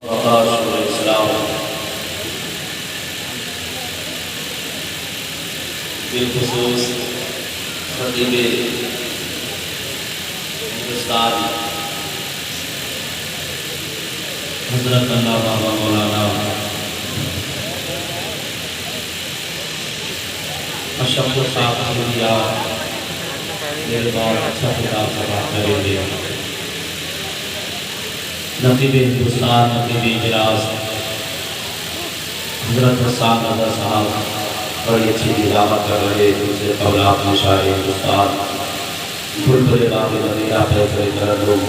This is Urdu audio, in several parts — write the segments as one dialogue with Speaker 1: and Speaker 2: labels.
Speaker 1: اسلام بالخصوص خطیب ہندوستان حضرت علامہ مولانا اشرف صاحب نے میرے بہت اچھا خطاب سماعت کریں گے۔ نقیب ہندوستان نقیب اجلاس حضرت حسان نظر صاحب بڑی اچھی تلاوت کر رہے دوسرے قولات میں شاعر ہندوستان بلبل باغ مدینہ فیصل کرم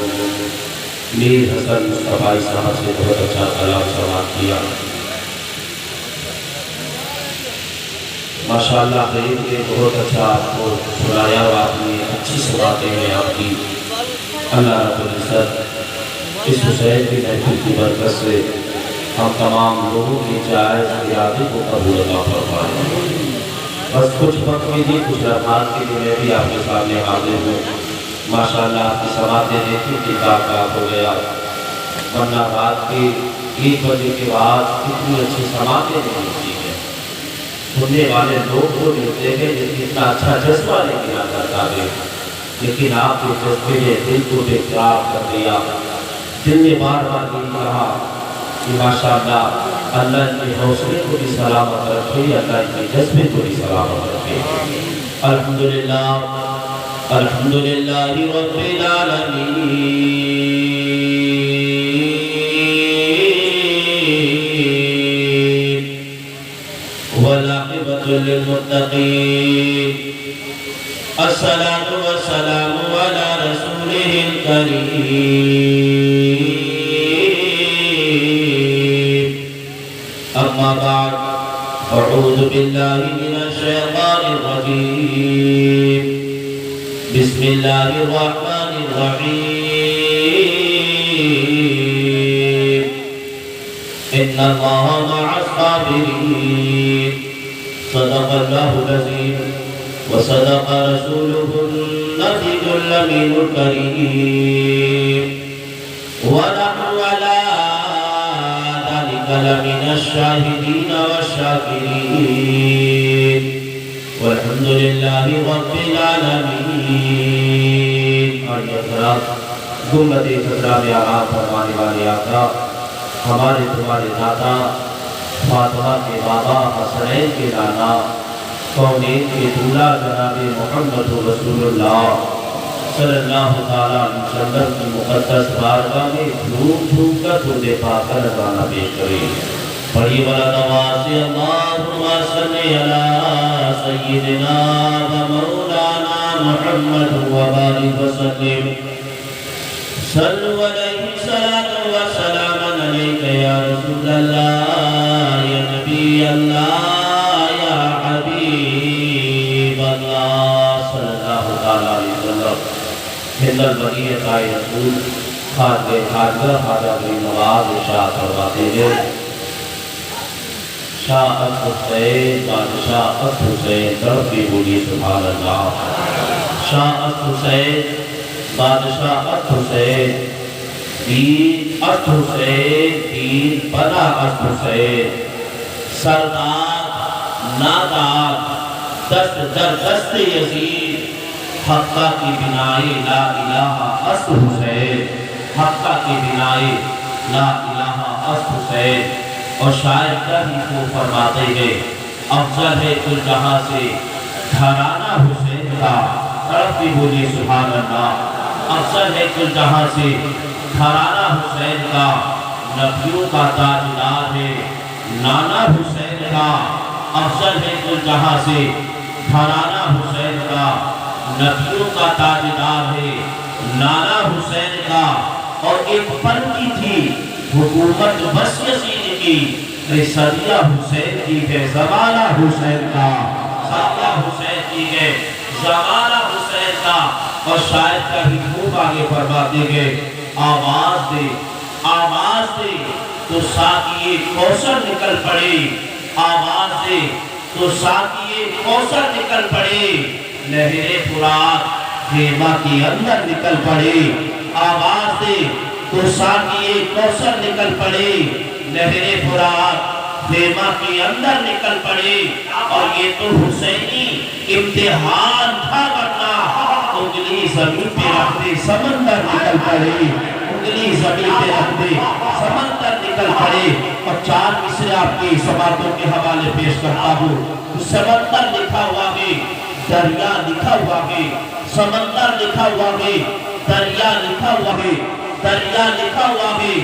Speaker 1: میر حسن مصطفی صاحب سے بہت اچھا کلام سماعت کیا۔ ماشاءاللہ قریب کے بہت اچھا آپ کو سنایا اور آپ نے اچھی سماعتیں ہیں آپ کی۔ اللہ رب العزت اس حسین کی محفل کی برکت سے ہم تمام لوگوں کی جائز ارادے کو قبول عطا فرمائے۔ بس کچھ وقت میں بھی کچھ لمحات کے لیے میں بھی آپ کے سامنے حاضر ہوں۔ ماشاءاللہ آپ کی سماعتیں دیکھی کتاب کا ہو گیا، ورنہ رات کے 1 بجے کے بعد اتنی اچھی سماعتیں نہیں ہوتی ہیں۔ سننے والے لوگ کو ملتے ہیں جس اتنا اچھا جذبہ نہیں آ کرتا ہے، لیکن آپ کے جذبے نے دل کو بے قرار کر دیا۔ دل نے بار بار یہ کہا کہ ماشاءاللہ اللہ ان کے حوصلے کو بھی سلامت رکھے، اللہ ان کے جذبے کو بھی سلامت رکھے۔ الحمدللہ الحمدللہ رب العالمین والعاقبۃ للمتقین الصلاۃ والسلام علی رسولہ الکریم۔ اما بعد اعوذ باللہ من الشیطان الرجیم بسم اللہ الرحمن الرحیم ان اللہ مع الصابرین صدق اللہ العظیم وصدق رسوله النبي الأمين الكريم ونحن على ذلك لمن الشاهدين والشاكرين والحمد لله رب العالمين۔ اور یہ حضرات گنبد خضرا میں آرام فرمانے والے آقا ہمارے تمہارے دادا فاطمہ کے بابا حسنین کے نانا کونین کے دولہ جناب محمد رسول اللہ صلی اللہ علیہ وسلم کی مقدس بارگاہ میں دھوم دھوم کر درود پاک کا نذرانہ پیش کریں۔ پڑھی والا نواز اللہم صلی علی سیدنا و مولانا محمد و بارک وسلم صلو علیہ الصلاۃ والسلام علیک یا رسول اللہ یا نبی اللہ یا حبیب اللہ صلی اللہ علیہ وسلم۔ ہند البریہ قائد رسول خاجہ خواجہ خواجہ غریب نواز ارشاد فرماتے ہیں شاہ حسین بادشاہ حسین تڑپی بولی سبحان اللہ۔ شاہ حسین بادشاہ حسین دین حسین دین بنا حسین سردار نادار دست در دست یزید حقہ کی بنائی لا الہ اس حسین حقہ کی بنائی لا الہ اس حسین۔ اور شاعر کا ہی خوب فرماتے ہیں افضل ہے کل جہاں سے گھرانہ حسین کا تڑپ بھی بولی سبحان اللہ۔ افضل ہے کل جہاں سے گھرانہ حسین کا نبیوں کا تاجدار ہے نانا حسین کا۔ افضل ہے کل جہاں سے گھرانہ حسین کا نبیوں کا تاجدار ہے نانا حسین کا۔ اور ایک پل کی تھی حکومت بس یزید کی صدیہ حسین کی ہے زمانہ حسین کا صدیہ حسین کی ہے زمانہ حسین کا۔ اور شاعر کا ہی خوب آگے فرماتے ہیں آواز دے تو ساقیے کوثر نکل پڑے، آواز دے تو ساقیے کوثر نکل پڑے، نہر فرات خیمہ کے اندر نکل پڑے، آواز دے تو ساقیے کوثر نکل پڑے، نہر فرات خیمہ کے اندر نکل پڑے، اور یہ تو حسینی امتحان تھا، ورنہ انگلی زمین پہ رکھ دے سمندر نکل پڑے، انگلی زمین پہ رکھ دے سمندر نکل پڑے۔ اور چار مصرے آپ کی سماعتوں کے حوالے پیش کرتا ہوں۔ سمندر لکھا ہوا ہے، دریا لکھا ہوا ہے، سمندر لکھا ہوا ہے، دریا لکھا ہوا ہے، دریا لکھا ہوا ہے،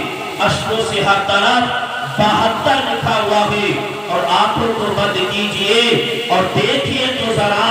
Speaker 1: اشکوں سے ہر طرف 72 لکھا ہوا ہے۔ اور آنکھوں کو بند کیجئے اور دیکھئے تو ذرا،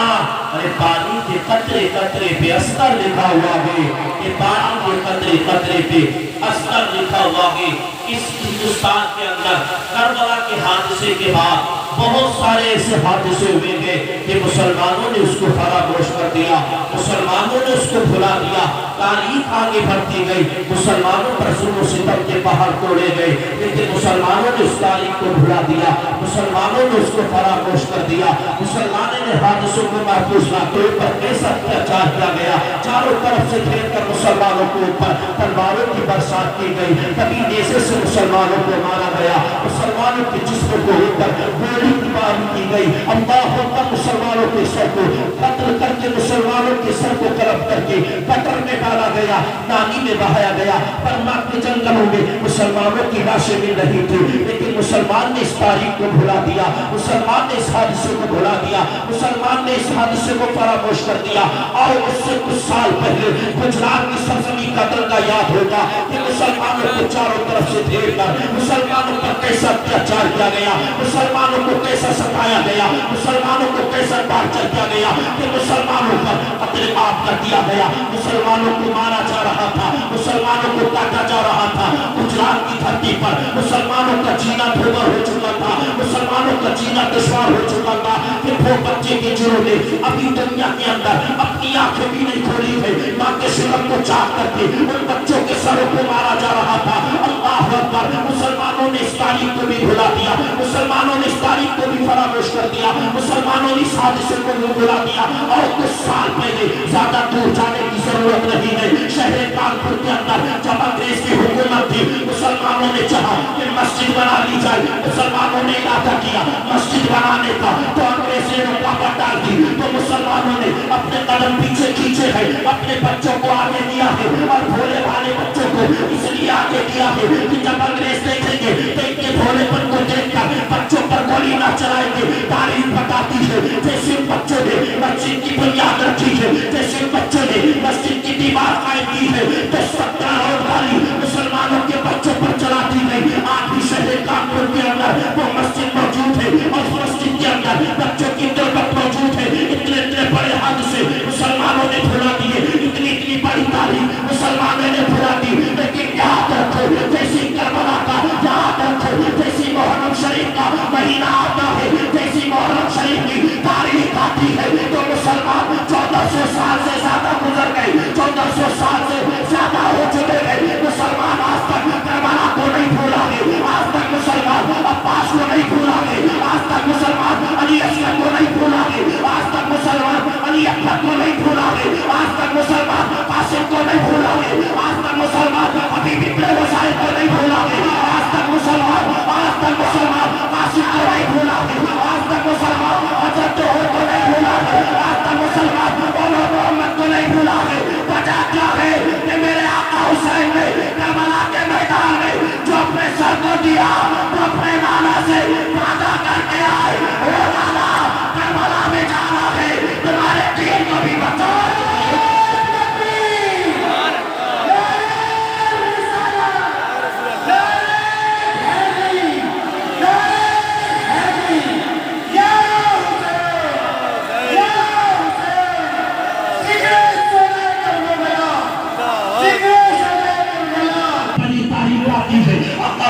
Speaker 1: ارے پانی کے قطرے قطرے پہ اثر لکھا ہوا ہے، یہ پانی کے قطرے قطرے پہ اثر لکھا ہوا ہے۔ اس ہندوستان کے اندر کربلا کے حادثے کے بعد بہت سارے ایسے حادثے ہوئے ہیں کہ مسلمانوں نے اس کو فراموش کر دیا، مسلمانوں نے اس کو بھلا دیا، تاریخ آگے بڑھتی گئی، مسلمانوں پر ظلم و ستم کے پہاڑ توڑے گئے، لیکن مسلمانوں نے اس تاریخ کو بھلا دیا، مسلمانوں نے اس کو فراموش کر دیا، مسلمانوں نے حادثوں کو محفوظ رکھتے پر کیسا اتیاچار کیا گیا، چاروں طرف سے گھیر کر مسلمانوں کو اوپر تلواروں کی برسات کی گئی، کبھی نیزے سے مسلمانوں کو مارا گیا، مسلمانوں کے جسم کو اوپر گولی کی باری کی گئی، اللہ اکبر، مسلمانوں کے سر کو قتل کر کے مسلمانوں کے سر کو قلب کر کے قطر میں ڈالا گیا، نالی میں بہایا گیا، برما کے جنگلوں میں مسلمانوں کی لاشیں مل رہی تھی، لیکن مسلمان نے اس تاریخ کو بھلا دیا، مسلمان نے اس حادثے کو بھلا دیا، مسلمان نے اس حادثے کو فراموش کر دیا۔ اور اس سے کچھ سال پہلے گجرات کی سرزمین کا دنگا یاد ہوگا کہ مسلمانوں کو چاروں طرف سے گھیر کر مسلمانوں پر کیسا اتیاچار کیا گیا، مسلمانوں کو کیسا ستایا گیا، مسلمانوں کو کیسا ٹارچر کیا گیا، کہ مسلمانوں پر قتل عام کر دیا گیا، مسلمانوں کو مارا جا رہا تھا، مسلمانوں کو کاٹا جا رہا تھا۔ گجرات کی دھرتی پر مسلمانوں کا جینا دھوبر ہو چکا تھا، مسلمانوں کا جینا دشوار ہو چکا تھا، کہ وہ بچے کے جنہوں نے ابھی دنیا کے اندر اپنی آنکھیں بھی نہیں کھولی ہے، ماں کے شرم کو چاک کر کے ان بچوں کے سروں کو مارا جا رہا تھا۔ اللہ اکبر، مسلمانوں نے اس تاریخ کو بھی بھلا دیا، مسلمانوں نے اس تاریخ کو بھی فراموش کر دیا، مسلمانوں نے اس حادثے کو بھی بھلا دیا۔ اور کچھ سال پہلے، زیادہ دور جانے کی ضرورت نہیں ہے، شہر کانپور کے اندر جب انگریز کی حکومت تھی، مسلمانوں نے چاہا کہ مسجد بنا لی جائے، مسلمانوں نے ارادہ کیا مسجد بنانے کا، تو انگریز نے رکاوٹ ڈال دی، تو مسلمانوں نے اپنے قدم پیچھے کھینچے ہیں، اپنے بچوں کو آگے دیا ہے، اور بھولے بھالے بچوں کو اس لیے آگے دیا ہے کہ جب انگریز دیکھیں گے تو ان کے بھولے پن کو دیکھ کر بچوں پر گولی نہ چلائیں گے۔ تاریخ بتاتی ہے جیسے بچوں نے مسجد کی بنیاد رکھی ہے، جیسے بچوں نے مسجد کی دیوار قائم کی ہے، تو 17 روز والی مسلمانوں کے بچوں پر چلا دی گئی۔ آج بھی شہر کانپور کے اندر وہ مسجد موجود ہے، اور اس مسجد کے اندر بچوں کی تربت موجود ہے۔ اتنے بڑے حادثے مسلمانوں نے بھلا دیے، اتنی بڑی تاریخ مسلمانوں نے بھلا دی، لیکن یاد رکھو جیسی کربلا کا، یاد رکھو جیسی محرم شریف کا مہینہ آتا ہے، جیسی محرم شریف کی تاریخ آتی ہے، تو مسلمان 1400 سال سے زیادہ گزر گئے، 1400 سال سے زیادہ ہو چکے گئے، مسلمان آج تک کربلا کو نہیں بھولا ہے، آج تک مسلمان عباس کو نہیں بھولا ہے، آج تک مسلمان علی اصغر کو نہیں بھولا ہے، آج تک مسلمان علی اکبر کو نہیں بھولا ہے، آج تک مسلمان قاسم کو نہیں بھولا ہے، آج تک مسلمان حبیب ابن وسائل کو نہیں بھولا ہے، آج تک مسلمان قاسم کو نہیں بھولا ہے، آج تک مسلمان حضرت جوہر کو نہیں بھولا ہے، آج تک مسلمان مولا محمد کو نہیں بھولا ہے۔ وجہ کیا ہے کہ میرے آقا حسین نے کربلا کے میدان میں جو اپنے سر کو دیا، تو اپنے نانا سے وعدہ کر کے آئے، وہ نانا کربلا میں جانا ہے، تمہارے دین کو بھی بچاؤ۔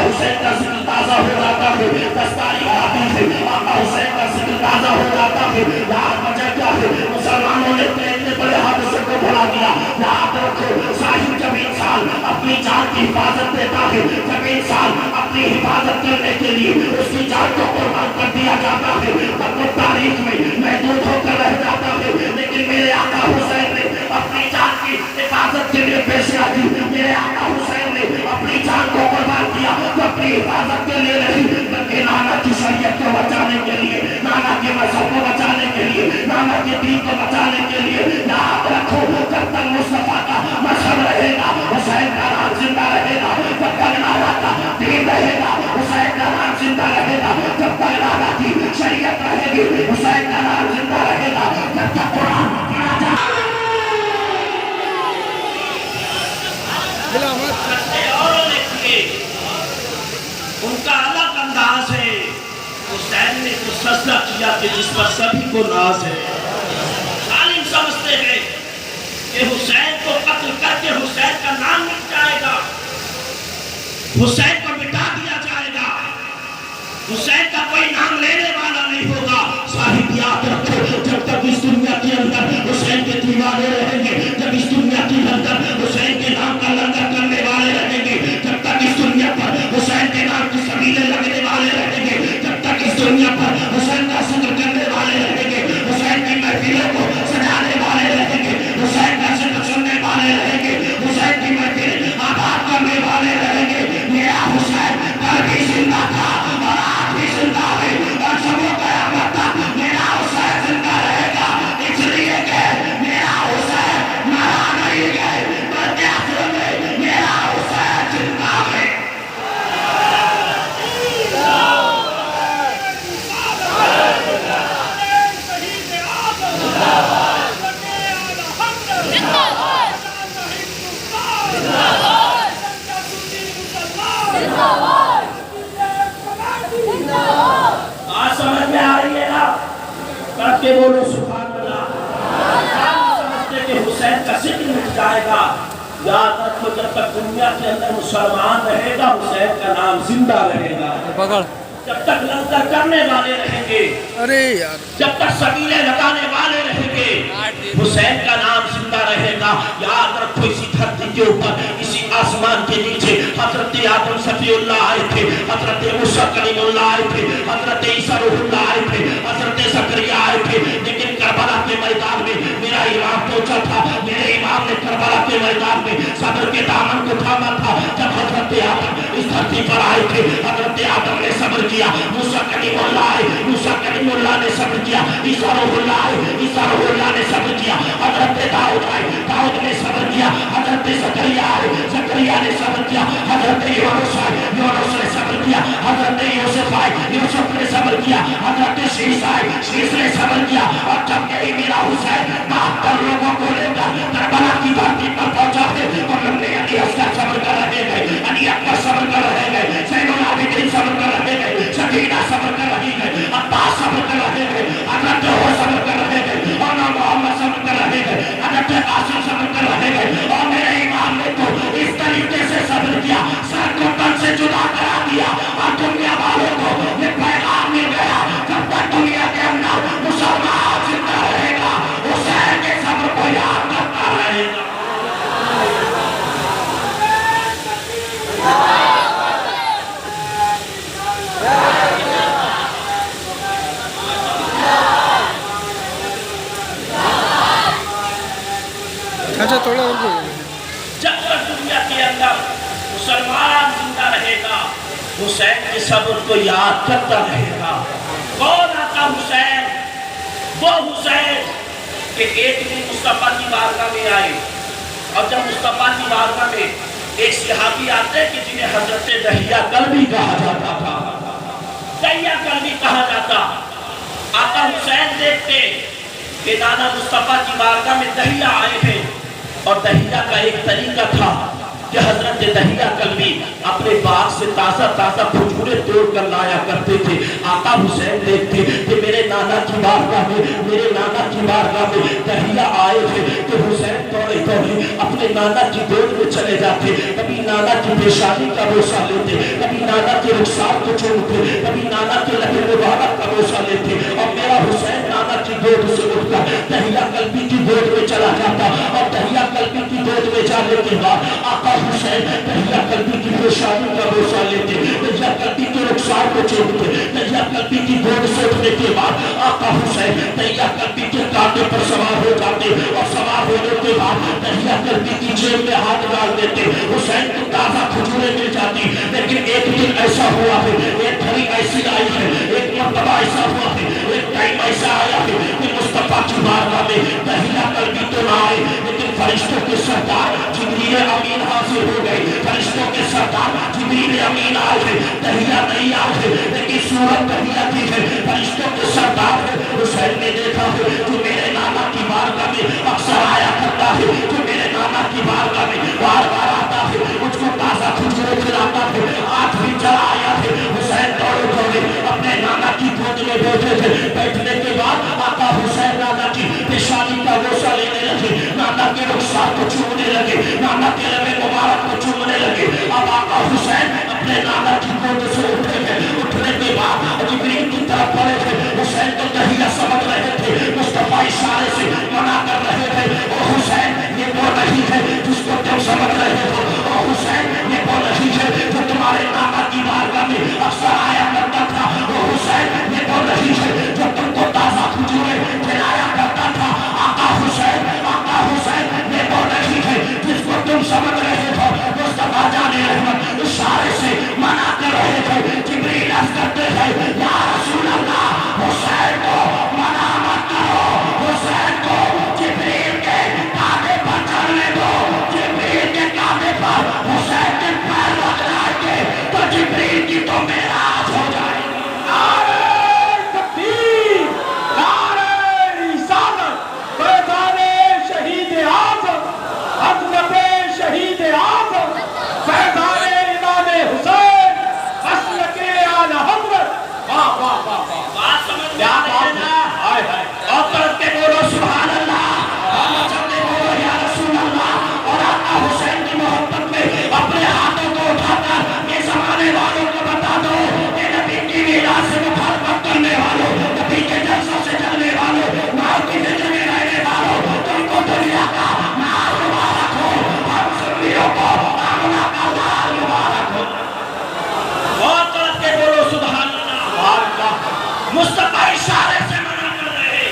Speaker 1: حسین کا ذکر تازہ ہو جاتا ہے، دستاری آتی ہے، آقا حسین کا ذکر تازہ ہو جاتا ہے۔ یہاں وجہ کیا ہے؟ مسلمانوں نے اتنے بڑے حادثے کو بھلا دیا۔ یاد رکھو صاحب جب انسان اپنی جان کی حفاظت دیتا ہے، جب انسان اپنی حفاظت کرنے کے لیے اس کی جان کو قربان کر دیا جاتا ہے، تب وہ تاریخ میں محدود ہو کر رہ جاتا ہے۔ لیکن میرے آقا حسین نے اپنی جان کی حفاظت کے لیے پیش دی، میرے آقا حسین نے حفاظت کے لیے نہیں بلکہ نانا کی شریعت کو بچانے کے لیے، نانا کے مذہب کو بچانے کے لیے، نانا کے دین کو بچانے کے لیے یاد رکھو جب تک مصطفیٰ کا مذہب رہے گا حسین کا نام زندہ رہے گا، جب تک نانا کا دین رہے گا حسین کا نام زندہ رہے گا، جب تک نانا کی شریعت رہے گی حسین کا نام زندہ رہے گا، جب تک قرآن پڑھا جائے اوروں نے کیے ان کا الگ انداز ہے۔ حسین نے تو سجدہ کیا کہ جس پر سبھی کو ناز ہے۔ ظالم سمجھتے ہیں کہ حسین کو قتل کر کے حسین کا نام مٹ جائے گا، حسین کو مٹا دیا جائے گا، حسین کا کوئی نام لینے والا نہیں ہوگا۔ صاحب یاد رکھو جب تک اس دنیا کے اندر حسین کے دیوانے رہیں گے، جب اس دنیا کے اندر حسین کے نام کا لنگر کرنے والے رہیں گے، جب تک اس دنیا پر حسین کے نام کی سبیلیں لگنے والے رہیں گے، جب تک اس دنیا پر حسین کا ذکر کرنے والے رہیں گے، حسین کی محفلوں کو سجانے والے رہیں گے، حسین کا ذکر سننے والے رہیں گے، حسین کی محفلیں آباد کرنے والے رہیں گے۔ میرا حسین کل بھی زندہ تھا اور آج بھی زندہ ہے اور سب قیامت تک میرا حسین زندہ رہے گا، اس لیے کہ میرا حسین مرا نہیں گئے بلکہ اصل میں میرا حسین زندہ ہے۔ آج سمجھ میں آ رہی ہے نا؟ کر کے بولو سبحان اللہ۔ سمجھتے کہ حسین کا ذکر مٹ جائے گا، یاد رکھو جب تک دنیا کے اندر مسلمان رہے گا حسین کا نام زندہ رہے گا، جب تک لنگر کرنے والے رہیں گے، جب تک سبیلیں لگانے والے رہیں گے حسین کا نام زندہ رہے گا۔ یاد رکھو اسی دھرتی کے اوپر اسی آسمان کے نیچے حضرت آدم صفی اللہ آئے تھے، حضرت موسیٰ کلیم اللہ آئے تھے، حضرت عیسیٰ روح اللہ آئے تھے، حضرت زکریا آئے تھے، لیکن کربلا کے میدان میں میرا امام پہنچا تھا، میرے امام نے کربلا کے میدان میں صبر کے دامن کو تھاما تھا۔ جب حضرت آدم اس دھرتی پر آئے تھے حضرت آدم نے صبر کیا، موسیٰ کلیم اللہ آئے، موسیٰ کلیم اللہ نے صبر کیا، عیسیٰ روح اللہ آئے، عیسیٰ روح اللہ نے صبر کیا، حضرت داؤد آئے، داؤد نے صبر کیا، حضرت زکریا آئے، زکریا نے صبر کیا، حضرت یونس آئے، یونس نے صبر کیا، حضرت یوسف آئے، یوسف نے صبر کیا، حضرت شیس آئے، شیس نے صبر کیا۔ اور جب یہی میرا حسین 72 لوگوں کو لے کر کربلا کی دھرتی پر پہنچا ہے اور ہم نے علی اصغر صبر کر رہے گئے، علی اکبر صبر کر رہے گئے، زین العابدین صبر کر رہے گئے، سکینہ صبر کر رہی گئے، عباس صبر کر رہے گئے، حضرت عمر صبر کر رہے گئے، اور محمد صبر کر رہے گئے، حضرت قاسم صبر کر رہے گئے، اور میرے امام نے تو اس طریقے سے صبر کیا سر کو تن سے جدا کرا دیا، اور دنیا والوں کو یہ پیغام مل گیا جب تک دنیا کے اندر مسلمان زندہ رہے گا حسین کے صبر کو یاد کرتا رہے گا۔ جب تک دنیا کے اندر مسلمان زندہ رہے گا حسین کے صبر کو یاد کرتا رہے گا۔ کون آتا حسین؟ وہ حسین کہ ایک دن مصطفیٰ کی بارگاہ میں آئے، اور جب مصطفیٰ کی بارگاہ میں ایک صحابی آتے کہ جنہیں حضرت دہیہ کلبی کہا جاتا تھا، دہیہ کلبی کہا جاتا، آقا حسین دیکھتے کہ نانا مصطفیٰ کی بارگاہ میں دہیہ آئے ہیں، اور دہیہ کا ایک طریقہ تھا کہ حضرت دہیہ کلبی اپنے باغ سے تازہ تازہ کھجورے توڑ کر لایا کرتے تھے۔ آقا حسین دیکھتے کہ میرے نانا کی بارگاہ میں دہیہ آئے تھے تو حسین دوڑے دوڑے اپنے نانا کی گود میں چلے جاتے، کبھی نانا کی پیشانی کا بوسہ لیتے، کبھی نانا کے رخسار کو چومتے، کبھی نانا کے لبِ مبارک کا بوسہ لیتے، اور میرا حسین نانا کی گود سے اٹھ کر دہیہ کلبی کی گود میں چلا جاتا، اور دہیہ کلبی کی گود میں جانے کے بعد آقا حسین دہیہ کلبی کی پیشانی کا بوسہ لیتے، دہیہ کلبی کے رخسار کو چومتے، دہیہ کلبی کی گود سے اٹھنے کے بعد آقا حسین تہیا کلبی کے کانٹے پر سوار ہو جاتے اور سوار ہونے کے بعد تہیا کلبی کی جیب میں ہاتھ ڈال دیتے. حسین کو تازہ کھجوریں مل جاتی. لیکن ایک دن ایسا ہوا ہے, ایک گھڑی ایسی آئی ہے, ایک مرتبہ ایسا ہوا ہے, ایک ٹائم ایسا آیا ہے کہ مصطفیٰ کی بارگاہ میں تہیا کلبی تو نہ آئے, لیکن فرشتوں کے سردار جبریل امین حاضر ہو گئے. فرشتوں کے سردار جبریل امین آئے ہیں, تہیا نہیں آئے ہیں, لیکن صورت تہیا کی ہے. فرشتوں کے سردار ہے. حسین نے دیکھا ہے جو میرے نانا کی بارگاہ میں اکثر آیا کرتا ہے, جو میرے نانا کی بارگاہ میں بار بار آتا ہے, مجھ کو تازہ کھجوریں کھلاتا ہے, آج بھی چلا آیا ہے. حسین دوڑے دوڑے اپنے نانا کی گود میں بیٹھے تھے. بیٹھنے کے بعد آقا حسین نانا کی پیشانی کا بوسہ لینے لگے, نانا کے رخسار کو چومنے لگے, نانا کے لبے مبارک کو چومنے لگے. اب آقا حسین اپنے نانا کی گود سے اٹھے گئے. اٹھنے کے بعد جبریل کی طرف پڑے تھے. حسین تو تہیا سمجھ رہے تھے, مصطفیٰ اشارے سے منع کر رہے تھے. او حسین یہ وہ نہیں ہے جس کو تم سمجھ رہے ہو. او حسین یہ وہ نہیں ہے جو تمہارے نانا کی بارگاہ میں اکثر آیا کرتا تھا. او حسین یہ وہ نہیں ہے جو تم کو تازہ کھجوریں کھلایا کرتا تھا. آقا حسین یہ وہ نہیں ہے جس کو تم سمجھ رہے ہو. مصطفیٰ جان رحمت اشارے سے منع کر رہے تھے. جبریل عرض کرتے ہیں یا رسول اللہ حسین کو منع مت کرو, حسین کو جبریل کے کعبے پر چڑھنے دو. جبریل کے کعبے پر حسین کے پیر رکھ لائیں گے تو جبریل کی تو معراج ہو جائے گی.
Speaker 2: نعرہ تکبیر, نعرہ رسالت, فیضان شہید اعظم, عظمت شہید اعظم, فیضان امام حسین, مسلک اعلی حضرت. واہ واہ واہ واہ,
Speaker 1: بات سمجھ
Speaker 2: کیا بات ہے. ہائے ہائے,
Speaker 1: اور کرتے بولو سبحان اللہ, اور مچلتے بولو یا رسول اللہ. اور آقا حسین کی محبت میں اپنے ہاتھوں کو اٹھا کر یہ زمانے والوں کو بتا دو کہ نبی کی میراث سے مخالفت کرنے والوں, نبی کے جلسوں سے جلنے والوں, معاوقی سے جلے رہنے والوں, تم کو دنیا کا مال مبارک ہو, ہم سنیوں کو آمنہ کا لال مبارک ہو. اور کرتے بولو سبحان اللہ.
Speaker 2: سبحان اللہ.
Speaker 1: مصطفیٰ اشارے سے منع کر رہے.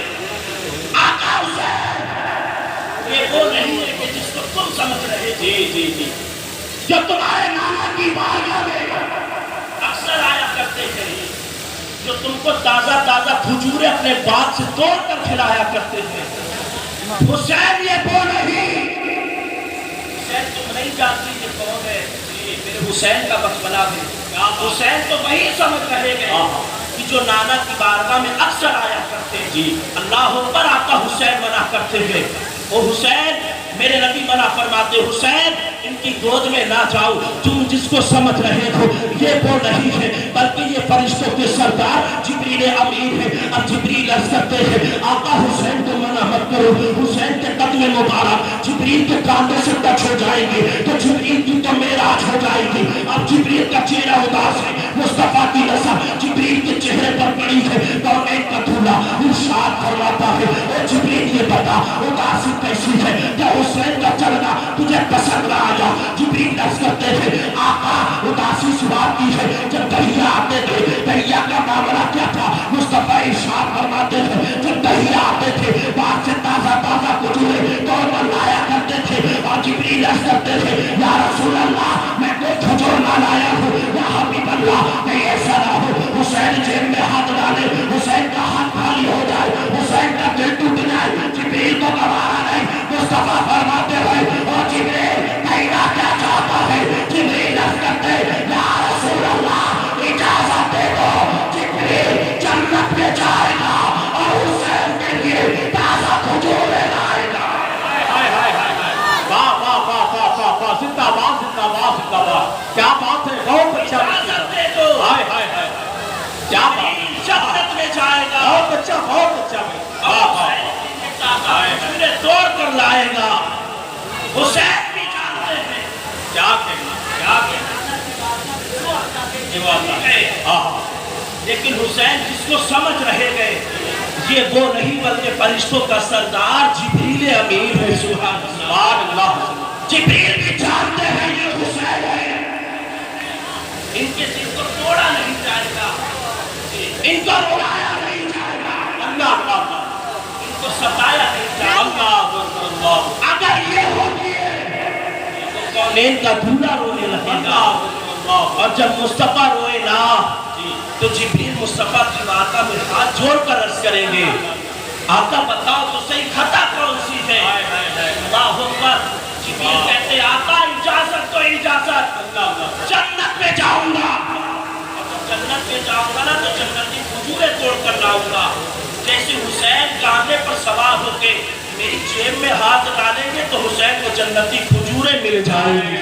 Speaker 1: آقا حسین یہ وہ نہیں ہے کہ جس کو تم سمجھ رہے تھے.
Speaker 2: جی
Speaker 1: جو تمہارے نانا کی بارگاہ میں اکثر آیا کرتے تھے, جو تم کو تازہ تازہ کھجوریں اپنے باغ سے توڑ کر کھلایا کرتے تھے. حسین یہ وہ نہیں. حسین تم نہیں جانتی کہ کون ہے. میرے حسین کا بچپنا ہے. حسین تو وہی سمجھ رہے گئے کہ جو نانا کی بارگاہ میں اکثر آیا کرتے ہیں.
Speaker 2: جی,
Speaker 1: اللہ اکبر. آقا حسین منع کرتے ہیں. او حسین میرے نبی منع فرماتے, حسین ان کی گود میں نہ جاؤ. تم جس کو سمجھ رہے ہو یہ وہ نہیں ہے بلکہ یہ فرشتوں کے سردار جبریل امین ہے. اب جبریل عرض کرتے ہیں آقا حسین کو منع مت کرو. حسین کے قدم مبارک جبریل کے کانٹوں سے ٹچ ہو جائیں گے تو جبریل کی تو معراج ہو جائے گی. اب جبریل کا چہرہ اداس ہے. مصطفیٰ کی نظر جبریل کے چہرے پر پڑی ہے. کونین کا دھولا ارشاد فرماتا ہے اے جبریل یہ بتا اداسی کیسی ہے, کیا حسین کا چلنا تجھے پسند نہ آیا. جبریل عرض کرتے تھے آقا اداسی اس بات کی ہے جب تہیا آتے تھے تہیا کا معاملہ کیا تھا. مصطفیٰ ارشاد فرماتے تھے جب تہیا آتے تھے باہر سے تازہ تازہ کھجوریں توڑ کر لایا کرتے تھے. اور جبریل عرض کرتے تھے یا رسول اللہ میں کوئی کھجور نہ لایا ہوں, یا حبیب اللہ کہیں ایسا نہ ہو حسین جیب میں ہاتھ ڈالے, حسین کا ہاتھ خالی ہو جائے, حسین کا دل ٹوٹ جائے. جبریل کو گوارا نہیں. مصطفیٰ فرماتے ہیں اور جبریل کہنا کیا چاہتا ہے. جبریل عرض کرتے یا رسول اللہ اجازت دے دو. جبریل جنت میں جائے گا اور حسین کے لیے تازہ کھجوریں لائے گا.
Speaker 2: واہ واہ واہ واہ واہ واہ, زندہ باد زندہ باد زندہ باد. کیا بات ہے, بہت اچھا.
Speaker 1: اجازت دے دو.
Speaker 2: ہائے ہائے ہائے, کیا بات.
Speaker 1: جنت میں جائے گا,
Speaker 2: بہت اچھا بہت اچھا.
Speaker 1: حسین توڑ کر لائے گا. حسین بھی جانتے ہیں
Speaker 2: کیا کہنا, کیا کہنا.
Speaker 1: لیکن حسین جس کو سمجھ رہے گئے یہ وہ نہیں بلکہ فرشتوں کا سردار جبریل امین ہے. سبحان اللہ. جبریل بھی جانتے ہیں یہ حسین ہے. ان کے دل کو توڑا نہیں جائے گا, ان کو رلایا نہیں اگر یہ ہوتی ہے تو کونین کا دھولا رونے لگے گا، اور جب مصطفیٰ روئے نا تو جبریل مصطفیٰ کی بارگاہ میں ہاتھ جوڑ کر عرض کریں گے آقا بتاؤ تو صحیح خطا کون سی ہے؟ اللہ اکبر. جبریل کہتے آقا اجازت تو اجازت، جنت میں جاؤں گا، اور جب جنت میں جاؤں گا نا تو جنتی کھجوریں توڑ کر لاؤں گا. جیسے حسین کاندھے پر سوار ہو کے میری جیب میں ہاتھ ڈالیں گے تو حسین کو جنتی کھجوریں مل جائیں گی.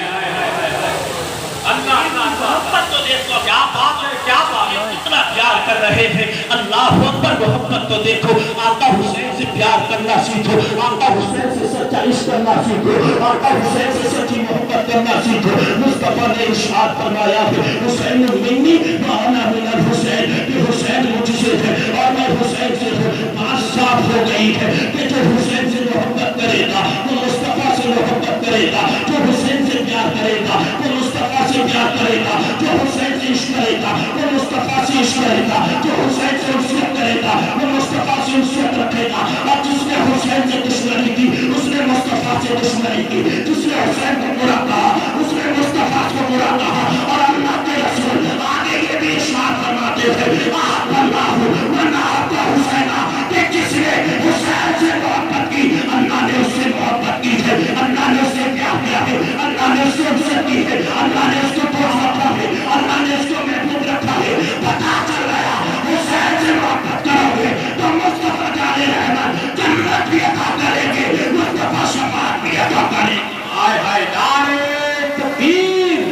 Speaker 1: اللہ محبت تو دیکھو، کیا بات ہے، کیا بات ہے، کتنا پیار کر رہے ہیں. اللہ اکبر. محبت تو دیکھو. آقا حسین سے پیار کرنا سیکھو، آقا حسین سے سچا عشق کرنا سیکھو، آقا حسین سے سچی محبت کرنا سیکھو. مصطفیٰ نے ارشاد فرمایا ہے حسین منی وانا من الحسین، کہ حسین مجھ سے ہے اور میں حسین سے ہوں. بات صاف ہو گئی ہے کہ جو حسین سے محبت کرے گا وہ مصطفیٰ سے محبت کرے گا، جو حسین سے پیار کرے گا وہ مصطفیٰ سے پیار کرے گا، جو حسین سے عشق کرے گا وہ مصطفیٰ سے عشق کرے گا، جو حسین سے انسیت کرے گا وہ مصطفیٰ سے انسیت رکھے گا. اور جس نے حسین سے دشمنی کی اس نے مصطفیٰ سے دشمنی کی، جس نے حسین کو برا کہا اس نے مصطفیٰ کو برا کہا. اور اللہ کے رسول آگے یہ بھی ارشاد فرماتے ہیں احب اللہ من احب حسین، کہ جس نے حسین سے محبت کی اللہ نے اس سے محبت کی ہے، اللہ نے اس سے پیار کیا ہے، اللہ نے اس سے عزت کی ہے، اللہ نے اس کو دوست رکھا ہے، اللہ نے اس کو محبوب رکھا ہے. پتا چل گیا حسین سے محبت کرو گے تو مصطفیٰ جان رحمت جنت بھی عطا کریں گے، مصطفیٰ شفاعت بھی عطا کریں گے.
Speaker 2: ہائے ہائے نعرے تکبیر،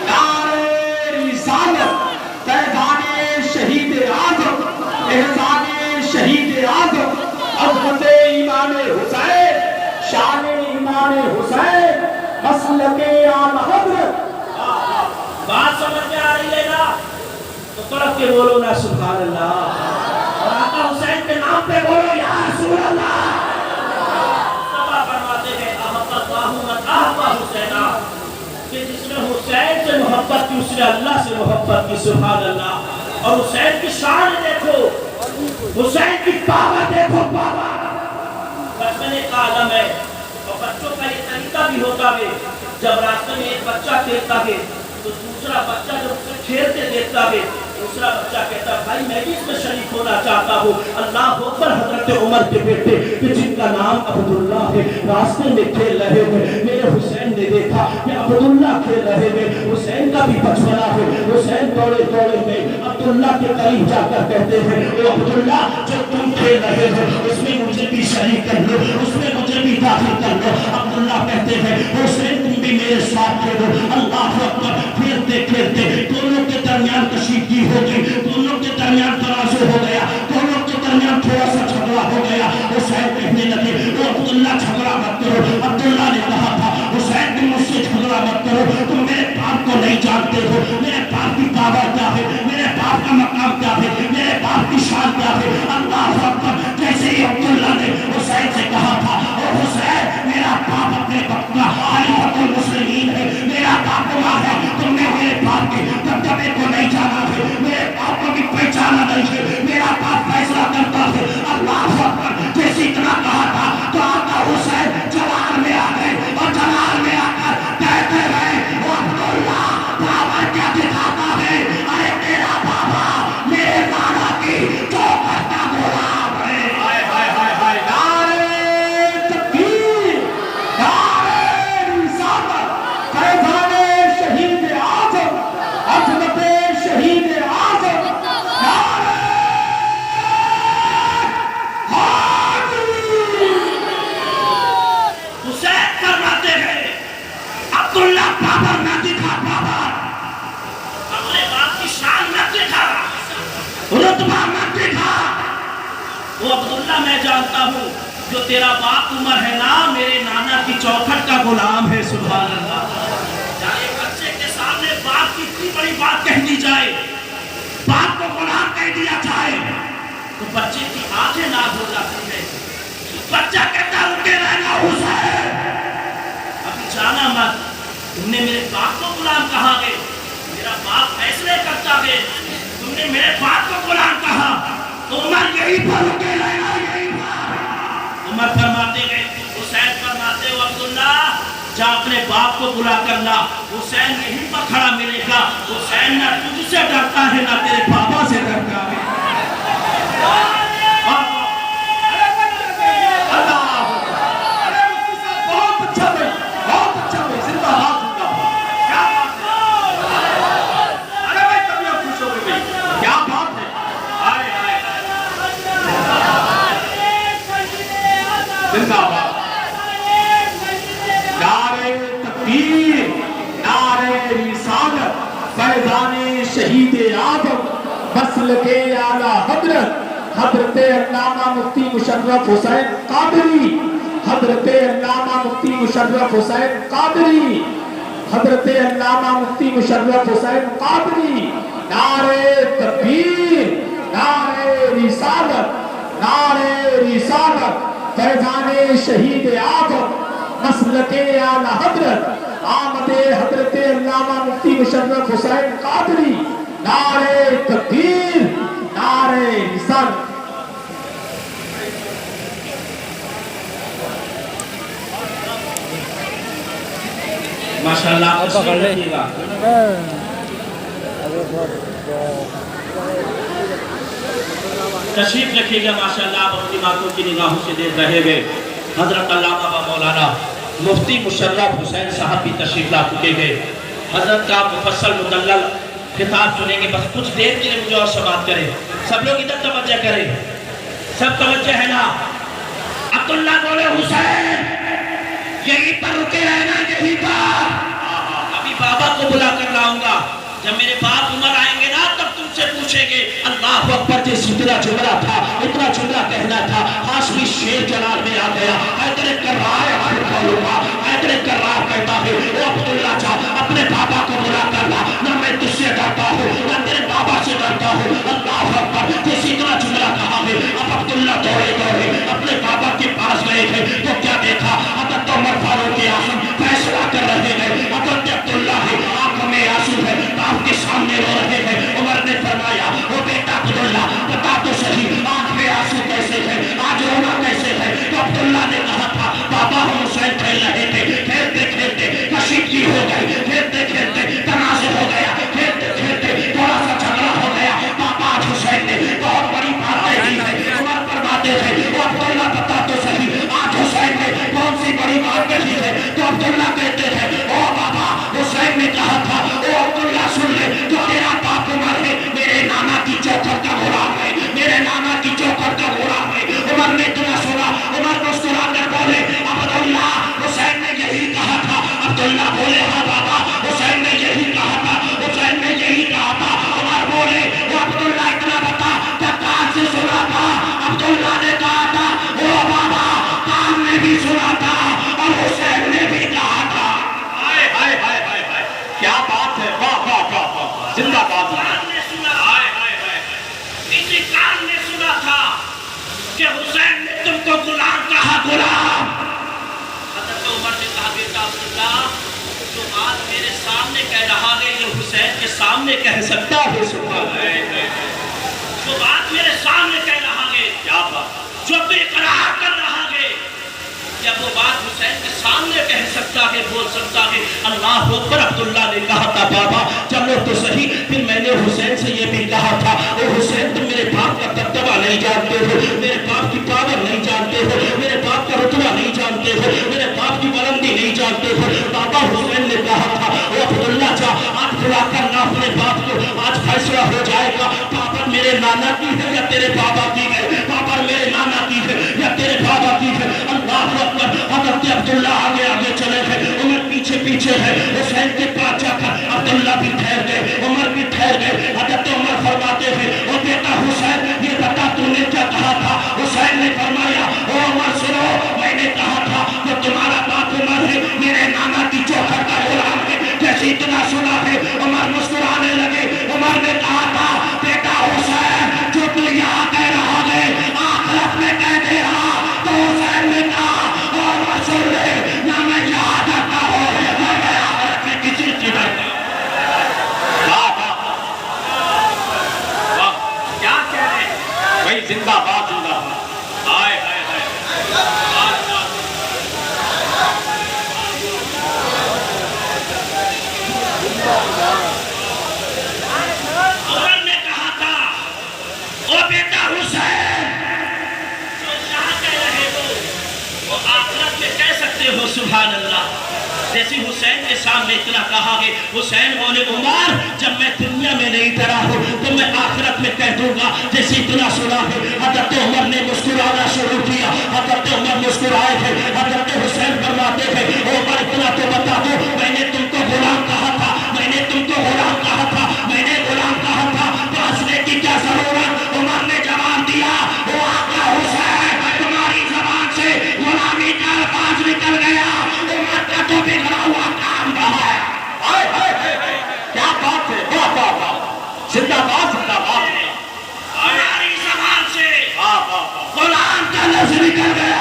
Speaker 2: نعرے رسالت، فیضان شہید اعظم، احسان شہید اعظم، عظمت امام حسین، شان امام حسین، مسلک آل حضرت.
Speaker 1: بات سمجھ میں آ رہی ہے نا تو طرف کے بولو نا سبحان اللہ، اور آقا حسین کے نام پہ بولو یا رسول اللہ. صحابہ فرماتے ہیں احب اللہ من احب حسینا، کہ جس نے حسین سے محبت کی اس نے اللہ سے محبت کی. سبحان اللہ. اور حسین کی شان دیکھو، حسین کی پاور دیکھو، پاور. بچپن ایک عالم ہے اور بچوں کا یہ طریقہ بھی ہوتا ہے، جب راستے میں ایک بچہ کھیلتا ہے تو دوسرا بچہ جب اسے کھیلتے دیکھتا ہے دوسرا بچہ کہتا ہے بھائی میں بھی اس میں شریک ہونا چاہتا ہوں. اللہ اکبر. حضرت عمر کے بیٹے کہ جن کا نام عبداللہ ہے راستے میں کھیل رہے ہیں، میرے حسین نے دیکھا کہ عبداللہ کھیل رہے ہیں، حسین کا بھی بچپنا ہے. حسین دوڑے دوڑے گئے عبداللہ کے قریب جا کر کہتے ہیں اے عبداللہ جو تم کھیل رہے ہو اس میں مجھے بھی شریک کر لو، اس میں مجھے بھی داخل کر لو. عبداللہ کہتے ہیں حسین تم بھی میرے ساتھ کھیلو. اللہ اکبر. کھیلتے کھیلتے دونوں کے درمیان کشیدگی ہو گئی، دونوں کے درمیان تنازع ہو گیا، دونوں کے درمیان تھوڑا سا جھگڑا ہو گیا. حسین کہنے لگے وہ عبداللہ جھگڑا مت کرو. عبداللہ نے کہا تھا حسین تم مجھ سے جھگڑا مت کرو، تم میرے باپ کو نہیں جانتے ہو، میرے باپ کی پاور کیا ہے، میرے باپ کا مقام کیا ہے، میرے باپ کی شان کیا ہے. اللہ اکبر. جیسے ہی عبداللہ نے حسین سے کہا تھا او حسین میرا باپ اپنے وقت کا خلیفۃ المسلمین ہے، میرا باپ عمر ہے، تم نے میرے باپ کے دبدبے کو نہیں جانا ہے، میرے باپ کو بھی پہچانا نہیں ہے، میرا باپ فیصلہ کرتا ہے. اللہ اکبر. جیسے اتنا کہا تھا تو آقا حسین جلال میں آ گئے اور جلال میں آ کر کہتے رہے وہ عبداللہ پاور کیا دکھاتا ہے، ارے میرا بابا میرے نانا کی جو کرتا غلام ہے.
Speaker 2: ہائے ہائے ہائے ہائے نعرے تکبیر، نعرے رسالت، فیضان شہید اعظم، عظمت شہید اعظم، نعرے
Speaker 1: حسین فرماتے ہیں عبداللہ پاور نہ دکھا، پاور اپنے باپ کی شان نہ دکھا، رتبہ نہ دکھا. وہ عبداللہ میں جانتا ہوں جو تیرا باپ عمر ہے نا میرے نانا کی چوکھٹ کا غلام ہے. سبحان اللہ. چاہے بچے کے سامنے باپ کی اتنی بڑی بات کہہ دی جائے، باپ کو غلام کہہ دیا جائے تو بچے کی آنکھیں ناز ہو جاتی ہے. بچہ کہتا رکے رہنا حسین، ابھی جانا مت، تم نے میرے باپ کو غلام کہا ہے، میرا باپ فیصلے کرتا ہے، تم نے میرے باپ کو غلام کہا تو عمر یہی پر رکے رہنا، یہی پر. عمر فرماتے گئے حسین فرماتے ہو عبداللہ جا اپنے باپ کو بلا کر لا، حسین یہیں پر کھڑا ملے گا، حسین نہ تجھ سے ڈرتا ہے نہ تیرے بابا سے ڈرتا ہے۔
Speaker 2: زندہ باد، نعرے تکبیر، نعرے رسالت، فیضان شہید اعظم، مسلک اعلیٰ حضرت حضرت علامہ مفتی مشرف حسین قادری، حضرت علامہ مفتی مشرف حسین قادری، حضرت علامہ مفتی مشرف حسین قادری، نعرے تکبیر، نعرے رسالت، نعرے رسالت، فیضان شہید اعظم، مسلک اعلیٰ حضرت، آمد حضرت علامہ مفتی مشرف حسین قادری، نعرے تکبیر، نعرے رسالت۔
Speaker 1: ماشاءاللہ تشریف رکھیے گا، تشریف رکھیے گا ماشاءاللہ، آپ اپنی باتوں کی نگاہوں سے دیکھ رہے ہوئے حضرت علامہ و مولانا مفتی مشرف حسین صاحب بھی تشریف لا چکے گئے۔ حضرت کا مفصل مدلل خطاب سنیں گے، بس کچھ دیر کے لیے مجھے اور سماعت کریں، سب لوگ ادھر توجہ کریں، سب توجہ ہے نا؟ عبداللہ بولے حسین یہی پر رکے رہنا، یہی پر، ابھی بابا کو بلا کر لاؤں گا، جب میرے باپ عمر آئیں گے نا تب تم سے پوچھیں گے اللہ اکبر جیسی اتنا جملہ تھا، اتنا جملہ کہنا تھا، ہاشمی شیر جلال میں آ گیا، حیدر کرار حیدر کرار کہتا ہے او عبداللہ جا اپنے بابا کو بلا کر لا، نہ میں تجھ سے ڈرتا ہوں نہ تیرے بابا سے ڈرتا ہوں، اللہ اکبر جیسی اتنا جملہ کہا ہے۔ اب عبداللہ دوڑے دوڑے اپنے بابا کے پاس گئے تھے تو کیا دیکھا، حضرت عمر فاروق اعظم فیصلہ کر رہے ہیں، حضرت عبداللہ ہے آنکھوں میں آنسو ہے، باپ کے سامنے رو رہے ہیں۔ عمر نے فرمایا او بیٹا عبداللہ بتا تو صحیح آنکھ میں آنسو کیسے ہے، آج رونا کیسے ہے؟ تو عبداللہ نے کہا تھا بابا ہم حسین کھیل رہے تھے، کھیلتے کھیلتے کشیدگی ہو گئی، کھیلتے کھیلتے تنازع ہو گیا، کھیلتے کھیلتے تھوڑا سا جھگڑا ہو گیا، پاپا آج حسین نے بہت بڑی بات کہی ہے۔ عمر فرماتے تھے او عبداللہ بتا تو صحیح آج حسین نے کون سی بڑی بات کہی ہے؟ تو عبداللہ کہتے ہیں او بابا حسین نے کہا تھا او عبداللہ سن لے، جو تیرا باپ عمر ہے میرے نانا کی چوکھٹ کا غلام ہے، میرے نانا کی چوکھٹ کا غلام ہے۔ عمر نے اتنا سنا، عمر مسکرا کر بولے عبداللہ حسین نے یہی کہا تھا۔ عبداللہ بولے ہاں بابا حسین نے یہی کہا تھا، حسین نے یہی کہا تھا۔ عمر بولے عبداللہ اتنا بتا کیا کان سے سنا تھا؟ عبداللہ نے کہا تھا او بابا کان نے بھی سنا تھا اور حسین نے بھی کہا تھا۔
Speaker 2: ہائے ہائے ہائے ہائے ہائے، کیا بات ہے، واہ واہ واہ واہ، زندہ باد۔
Speaker 1: کان نے سنا، ہائے ہائے ہائے، اسی کان نے سنا تھا کہ حسین نے تم کو غلام کہا، غلام۔ حضرت عمر نے کہا بیٹا عبداللہ جو بات میرے سامنے کہہ رہا ہے یہ حسین کے سامنے کہہ سکتا ہے؟ سبحان اللہ، جو بات میرے سامنے کہہ رہا ہے،
Speaker 2: کیا بات،
Speaker 1: جو تو اقرار کر رہا ہے، جب وہ بات حسین کے سامنے کہہ سکتا ہے، بول سکتا ہے۔ اللہ اکبر، عبداللہ نے کہا تھا بابا چلو تو صحیح، پھر میں نے حسین سے یہ بھی کہا تھا او حسین تم میرے باپ کا دبدبہ نہیں جانتے ہو، میرے باپ کی پاور نہیں جانتے ہو، میرے باپ کا رتبہ نہیں جانتے ہو، میرے باپ کی بلندی نہیں جانتے ہو۔ بابا حسین نے کہا تھا او عبداللہ جا آج بلا کر لا اپنے باپ کو، آج فیصلہ ہو جائے گا، پاور میرے نانا کی ہے یا تیرے بابا کی ہے، پاور میرے نانا کی ہے یا تیرے بابا کی ہے۔ اللہ اکبر، حضرت عبداللہ آگے آگے چلے گئے، عمر پیچھے پیچھے ہے، حسین کے پاس جا کر عبداللہ بھی ٹھہر گئے، عمر بھی ٹھہر گئے۔ حضرت عمر فرماتے ہیں او بیٹا حسین یہ بتا تو نے کیا کہا تھا؟ حسین نے فرمایا او عمر سنو میں نے کہا تھا کہ تمہارا باپ عمر ہے میرے نانا کی چوکھٹ کا غلام ہے۔ جیسے اتنا سنا ہے عمر مسکرانے لگے۔ عمر نے کہا تھا بیٹا حسین جو تو یہاں کہہ رہا ہے آخرت میں کہہ دے رہا۔ تو حسین نے کہا اور سن لے نہ میں یہاں ڈرتا ہوں نہ میں آخرت میں کسی سے ڈرتا ہوں۔
Speaker 2: کیا کہہ رہے ہیں بھائی، زندہ باد زندہ باد، ہائے ہائے ہائے،
Speaker 1: جیسے حسین کے سامنے اتنا کہا ہے، حسین بولے عمر جب میں دنیا میں نہیں ڈرا ہوں تو میں آخرت میں کہہ دوں گا جیسے اتنا سنا ہے۔ حضرت عمر نے مسکرانا شروع کیا، حضرت عمر مسکرائے تھے، حضرت حسین فرماتے تھے عمر اتنا تو بتا دو میں نے تم کو غلام کہا تھا، میں نے تم کو غلام کہا تھا، میں نے غلام کہا تھا تو ہنسنے کی کیا ضرورت؟ عمر نے جواب دیا وہ آقا حسین تمہاری زبان سے غلامی کا الفاظ نکل گیا، عمر کا تو بگڑا ہوا کام رہا ہے۔
Speaker 2: کیا بات ہے، واہ واہ واہ، زندہ باد زندہ باد،
Speaker 1: ہماری زبان سے
Speaker 2: واہ واہ واہ،
Speaker 1: غلام کا لفظ نکل گیا،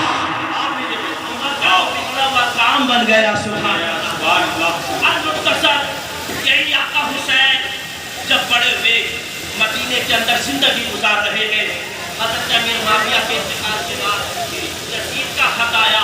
Speaker 1: عمر کا بگڑا ہوا کام بن گیا۔ سبحان اللہ،
Speaker 2: سبحان اللہ۔
Speaker 1: مختصر یہی آقا حسین جب بڑے ہوئے مدینے کے اندر زندگی گزار رہے ہیں، حضرت امیر معاویہ کے انتقال کے بعد یزید کا خط آیا،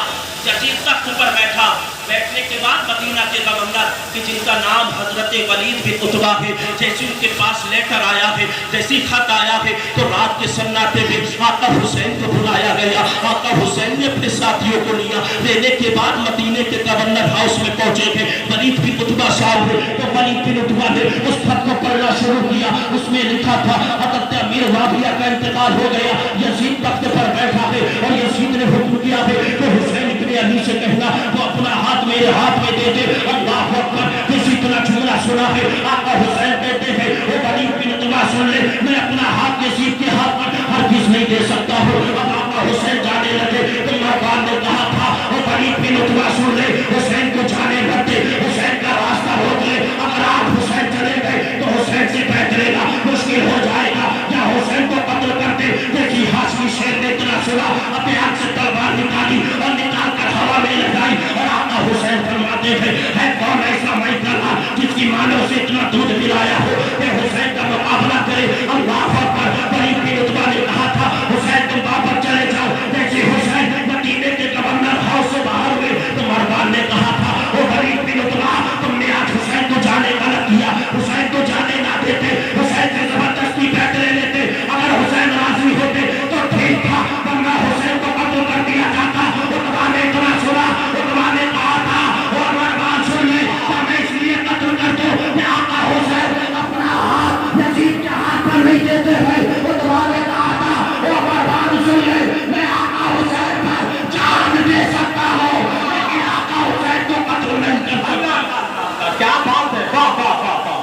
Speaker 1: یزید تخت پر بیٹھا، بیٹھنے کے بعد مدینہ کے گورنر کہ جن کا نام حضرت ولید بن عتبہ ہے، جیسے ان کے پاس لیٹر آیا ہے، جیسی خط آیا ہے تو رات کے سناٹے میں آقا حسین کو بلایا گیا۔ آقا حسین نے اپنے ساتھیوں کو لیا، لینے کے بعد مدینے کے گورنر ہاؤس میں پہنچے تھے، ولید بن عتبہ صاحب نے تو ولید بن عتبہ نے اس خط کو پڑھنا شروع کیا، اس میں لکھا تھا حضرت امیر معاویہ کا انتقال ہو گیا، یزید تخت پر بیٹھا ہے اور یزید نے حکم کیا ہے کہ حسین ابن علی سے کہنا وہ اپنا ہاتھ میرے ہاتھ میں دے دے۔ اللہ اکبر، کسی طرح جملہ سنا ہے، آقا حسین کہتے ہیں وہ ولید بن عتبہ سن لے میں اپنا ہاتھ یزید کے ہاتھ پر ہرگز نہیں دے سکتا ہوں۔ اب آقا حسین جانے لگے تو مہربان نے کہا تھا وہ ولید بن عتبہ سن لے حسین کو جانے مت دے، حسین کا راستہ روک لے، اگر آپ حسین چلے گئے تو حسین سے بیٹھنے کا مشکل ہو جائے گا، یا حسین کو قتل کر دے۔ دیکھی ہاشمی شیر نے اتنا سنا، اپنے ہاتھ سے تلوار نکالی اور نکال کر ہوا میں لگائی اور آقا حسین فرماتے تھے ہے کون ایسا میں کرنا جس کی ماں نے اسے اتنا دودھ پلایا ہو کہ حسین کا مقابلہ کرے؟ اللہ اکبر۔ ولید بن عتبہ نے کہا تھا حسین تم واپس چلے جاؤ۔ جیسے حسین مدینے کے گورنر ہاؤس سے باہر ہوئے تو مہربان نے کہا تھا وہ ولید بن عتبہ تم نے آج حسین کو جانے غلط کیا، حسین کو جانے نہ دیتے، حسین سے زبردستی بیٹھ لے لیتے، اگر حسین راضی ہوتے تو ٹھیک تھا ورنہ حسین کو قتل کر دیا جاتا۔ عتبہ نے اتنا سنا، عتبہ نے کہا تھا اور مہربان سن لے میں اس لیے قتل کر دوں میں آقا حسین اپنا ہاتھ یزید کے ہاتھ پر نہیں دیتے ہیں۔ عتبہ نے کہا تھا وہ مہربان سن لے میں آقا حسین پر جان دے سکتا ہوں لیکن آقا حسین کو قتل نہیں کر سکتا۔
Speaker 2: کیا بات ہے، واہ واہ واہ واہ،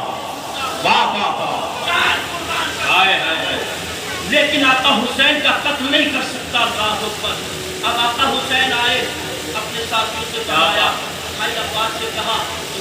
Speaker 2: واہ واہ واہ، ہائے ہائے،
Speaker 1: لیکن آقا حسین کا قتل نہیں کر سکتا۔ اللہ اکبر۔ اب آقا حسین آئے، اپنے ساتھیوں سے بلایا، بھائی عباس سے کہا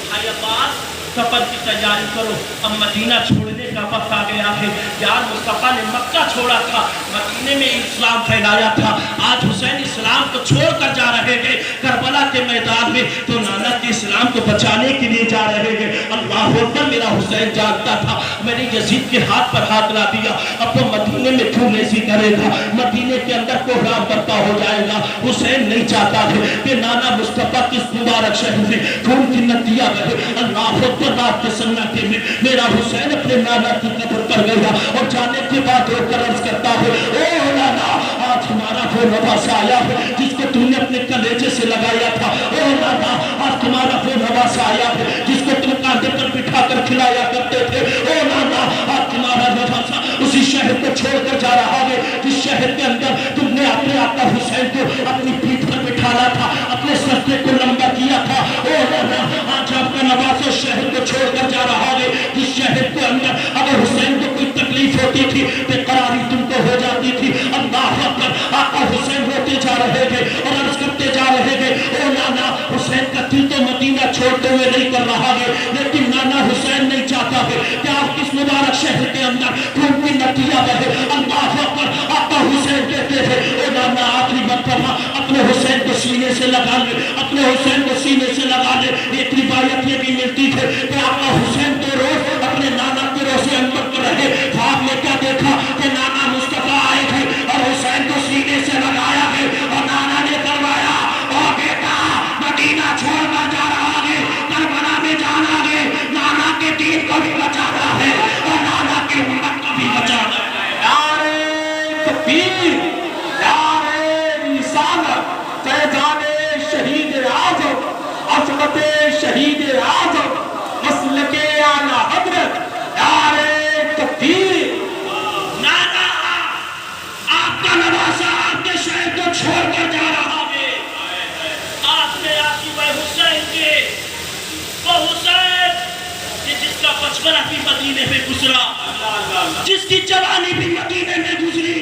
Speaker 1: بھائی عباس سفر کی تیاری کرو، اب مدینہ چھوڑنے کا وقت آ گیا ہے۔ یار مصطفیٰ نے مکہ چھوڑا تھا، مدینے میں اسلام پھیلایا تھا، آج حسین اسلام کو چھوڑ کر جا رہے ہیں کربلا کے میدان میں تو نانا کے اسلام کو بچانے کے لیے جا رہے ہیں۔ اللہ اکبر۔ میرا حسین جانتا تھا میں نے یزید کے ہاتھ پر ہاتھ لا دیا، اب وہ مدینے میں کیوں ایسی کرے گا، مدینے کے اندر کوہرام برپا ہو جائے گا۔ حسین نہیں چاہتا ہے کہ نانا مصطفیٰ کس مبارک شہر میں خون کی ندیاں بہے۔ اللہ اکبر۔ رات کے سناٹے میں میرا حسین اپنے نانا کی قبر پر گیا اور جانے کے بعد رو کر عرض کرتا ہے او نانا آج تمہارا وہ نواز آیا ہے جس کو تم نے اپنے کلیجے سے لگایا تھا، او نانا آج تمہارا وہ نواز آیا ہے جس کو تم کاندھے پر بٹھا کر کھلایا کرتے تھے، او نانا آج تمہارا نواز اسی شہر کو چھوڑ کر جا رہا ہے جس شہر کے اندر تم نے اپنے آقا حسین کو اپنی پیٹھ پر بٹھانا تھا، اپنے سرے کو لمبا کیا تھا۔ او نانا آج آپ کا نواز اس شہر کو چھوڑ کر جا رہا ہے جس شہر کے اندر اگر حسین کو کوئی تکلیف ہوتی تھی بے قراری تم کو ہو جاتی تھی۔ اللہ اکبر۔ آقا حسین روتے جا رہے تھے اور عرض کرتے جا رہے تھے او نانا حسین کا دل تو مدینہ چھوڑتے ہوئے نہیں کر رہا ہے لیکن نانا حسین نہیں چاہتا ہے کہ آپ کس مبارک شہر کے اندر خون کی ندیاں بہے۔ اللہ اکبر۔ آقا حسین کہتے تھے او نانا آخری مرتبہ اپنے حسین کو سینے سے لگا لے، اپنے حسین کو سینے سے لگا لے۔ ایک روایت یہ بھی ملتی تھے کہ آقا حسین تو روز اپنے نانا کے روزے انور پر رہے، خواب میں کیا دیکھا کہ نانا مصطفیٰ آئے تھے اور حسین کو سینے سے لگایا ہے اور نانا نے فرمایا او بیٹا مدینہ چھوڑ کر جا رہا ہے، کربلا میں جانا ہے، نانا کے دین کو بھی بچانا ہے اور نانا کی امت کو بھی بچانا ہے۔
Speaker 2: نعرہ تکبیر، نعرہ رسالت، فیضان شہید اعظم عظمت
Speaker 3: جس کی جوانی بھی مدینے میں گزری،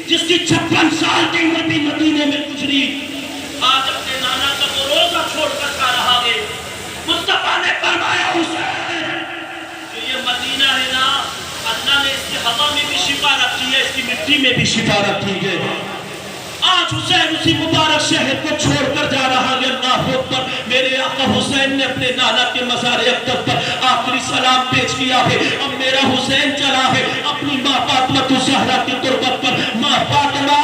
Speaker 3: جس کی 56 سال کی عمر بھی مدینے میں گزری، آج اپنے نانا کا وہ روزہ چھوڑ کر کھا رہا ہے۔ مصطفیٰ نے فرمایا حسین کہ یہ مدینہ ہے نا، اللہ نے اس کی ہوا میں بھی شفا رکھی ہے، اس کی مٹی میں بھی شفا رکھی ہے۔ آج حسین اسی مبارک شہر کو چھوڑ کر جا رہا ہے۔ اللہ اکبر۔ میرے آقا حسین نے اپنے نانا کے مزار اقدس پر آخری سلام پیش کیا ہے۔ اب میرا حسین چلا ہے اپنی ماں فاطمہ الزہرا کی تربت پر۔ ماں فاطمہ،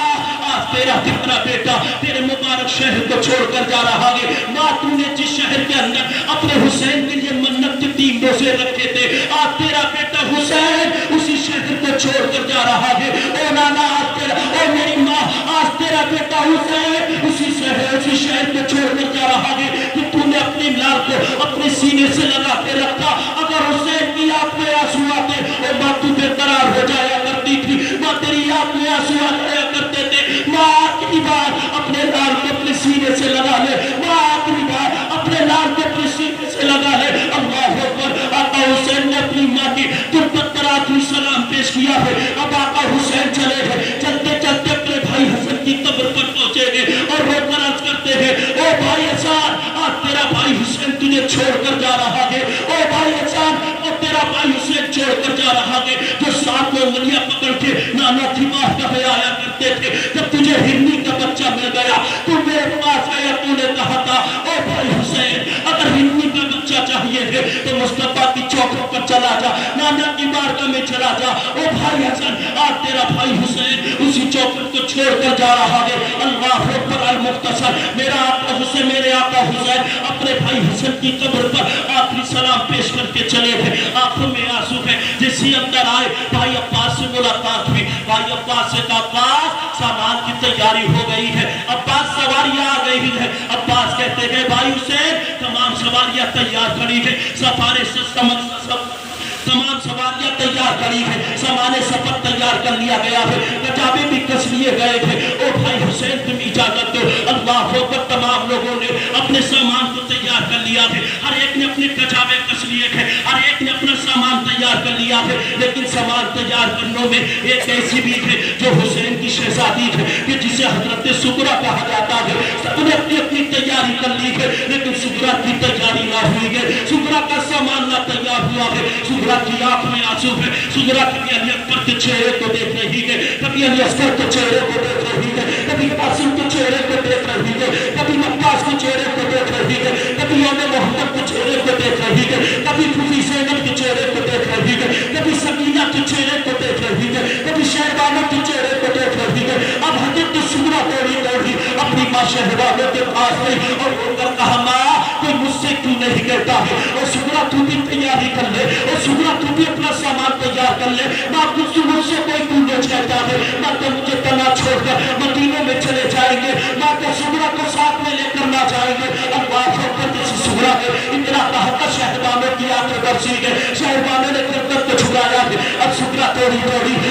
Speaker 3: آج تیرا کتنا بیٹا تیرے مبارک شہر کو چھوڑ کر جا رہا ہے۔ ماں، تو نے جس شہر کے اندر اپنے حسین کے لیے منت کے 3 روزے رکھے تھے، آج تیرا بیٹا حسین اسی شہر کو چھوڑ کر جا رہا ہے۔ اے نانا، آج تیرا، اے میری ماں، آج تیرا بیٹا حسین اسی شہر کو چھوڑ کر جا رہا ہے کہ تو نے اپنی لال کو اپنے سینے سے لگا کے رکھا۔ اگر حسین کی آنکھ میں آنسو آتے اور ماں تو بے قرار ہو جایا کرتی تھی، ماں تیری آنکھ میں آنسو آیا کرتے تھے۔ ماں آخری بار اپنے لال کو اپنے سینے سے لگا لے، ماں آخری بار اپنے لال کو اپنے سینے سے لگا لے۔ اللہ اکبر۔ آقا حسین نے اپنی ماں کی تربت پر آخری سلام پیش کیا ہے۔ اب آقا حسین چلے ہیں، چلتے چلتے اپنے بھائی حسن کی قبر پر پہنچے ہیں اور رو کر عرض کرتے ہیں، او بھائی حسن، آج تیرا بھائی حسین تجھے چھوڑ کر جا رہا ہے۔ او بھائی حسن، اور تیرا بھائی حسین چھوڑ کر جا رہا ہے۔ جو 7 انگلیاں پکڑ کے نانا کی بات کہے آیا کرتے تھے، جب تجھے ہرنی کا بچہ مل گیا تو میرے پاس آیا، تو نے کہا تھا، او بھائی حسین، اگر ہرنی کا بچہ چاہیے ہے تو مصطفیٰ کی چوکھٹ پر چلا جا، نانا کی بارگاہ میں چلا جا۔ او بھائی حسن، آج تیرا بھائی حسین اسی چوکھٹ کو چھوڑ کر جا رہا ہے۔ اللہ اکبر۔ المختصر۔ میرا آقا حسین، میرے آقا حسین اپنے بھائی حسن کی قبر پر آخری سلام پیش کر کے چلے تھے۔ آنکھوں میں آنسو ہے۔ جیسے اندر آئے، بھائی عباس سے ملاقات ہوئی۔ بھائی عباس سے کہا، عباس، سامان کی تیاری ہو گئی ہے، عباس سواریاں آ گئی ہے۔ عباس کہتے ہیں، بھائی حسین، تمام سواریاں تیار کھڑی ہے، سفارے سے تمام سواریاں تیار کری ہے، سامان سفر تیار کر لیا گیا ہے، کتابیں بھی کس لیے گئے تھے۔ او بھائی حسین، تم اجازت دو۔ اللہ اکبر۔ تمام لوگوں نے اپنے سامان کو تیار کر لیا ہے، ہر ایک نے اپنے کتابیں کس لیے ہے، ہر ایک نے اپنا سامان تیار کر لیا ہے، لیکن سامان تیار کرنے میں ایک ایسی بھی ہے جو حسین کی شہزادی ہے کہ جسے حضرت سغرا کہا جاتا ہے۔ سب نے اپنی اپنی تیاری کر لی ہے، لیکن سغرا کی تیاری نہ ہوئی ہے، سغرا کا سامان نہ تیار ہوا ہے۔ سغرا کی آنکھ میں آنسو ہے۔ سغرا کبھی علی اکبر کے چہرے کو دیکھ رہی ہے، کبھی علی اصغر کے چہرے کو دیکھ رہی ہے، کبھی قاسم کے چہرے کو دیکھ رہی ہے، کبھی عباس کے چہرے کو دیکھ رہی ہے، کبھی ام محمد کے چہرے کو دیکھ رہی ہے، کبھی پھوپھی زینب کے چہرے کو دیکھ رہی ہے، کبھی سکینہ کے چہرے کو دیکھ رہی ہے، کبھی شہبانہ کے چہرے کو دیکھ رہی ہے۔ اب حضرت سغرا دوڑی اپنی ماں شہبانہ کے پاس گئی اور رو کر کہا، ماں، کوئی مجھ سے کیوں نہیں کہتا ہے؟ اور سغرا تو بھی تیاری کر لے، اور سغرا تو بھی اپنا سامان تیار کر لے، ماں مجھ سے کوئی کیوں نہیں کہتا ہے؟ ماں تو مجھے تنہا چھوڑ کر مدینے میں چلے جائیں گے، ماں تو سغرا کو ساتھ میں لے کر نہ جائیں گے۔ اللہ اکبر۔ جیسے سغرا نے اتنا کہا تھا، شہبانہ کی آنکھیں برسی گئے، شہبانہ نے گردن کو جھکایا ہے۔ اب سغرا دوڑی